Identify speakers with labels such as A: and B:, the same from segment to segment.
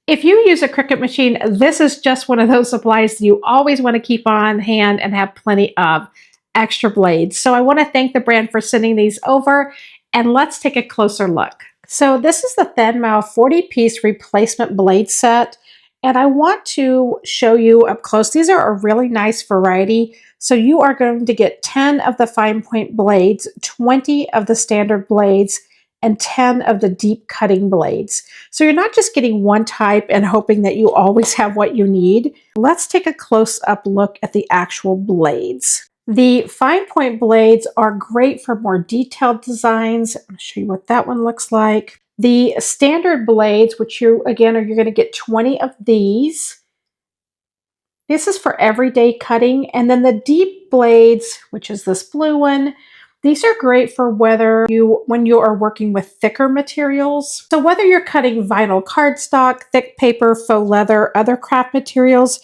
A: If you use a Cricut machine, this is just one of those supplies that you always want to keep on hand and have plenty of extra blades. So I want to thank the brand for sending these over, and let's take a closer look. So this is the THANMAO 40-piece replacement blade set, and I want to show you up close. These are a really nice variety. So you are going to get 10 of the fine point blades, 20 of the standard blades, and 10 of the deep cutting blades. So you're not just getting one type and hoping that you always have what you need. Let's take a close-up look at the actual blades. The fine point blades are great for more detailed designs. I'm going to show you what that one looks like. The standard blades, which you're going to get 20 of these. This is for everyday cutting. And then the deep blades, which is this blue one, these are great for when you are working with thicker materials. So whether you're cutting vinyl cardstock, thick paper, faux leather, other craft materials,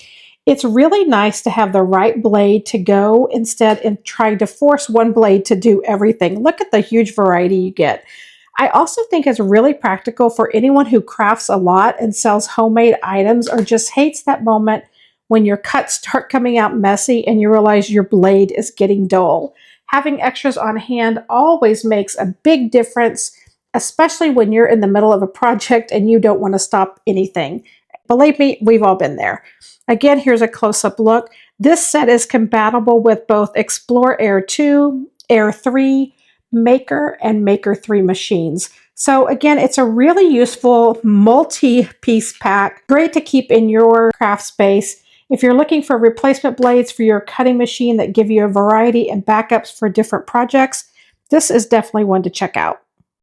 A: it's really nice to have the right blade to go instead of trying to force one blade to do everything. Look at the huge variety you get. I also think it's really practical for anyone who crafts a lot and sells homemade items or just hates that moment when your cuts start coming out messy and you realize your blade is getting dull. Having extras on hand always makes a big difference, especially when you're in the middle of a project and you don't want to stop anything. Believe me, we've all been there. Again, here's a close-up look. This set is compatible with both Explore Air 2, Air 3, Maker, and Maker 3 machines. So again, it's a really useful multi-piece pack, great to keep in your craft space. If you're looking for replacement blades for your cutting machine that give you a variety and backups for different projects, this is definitely one to check out.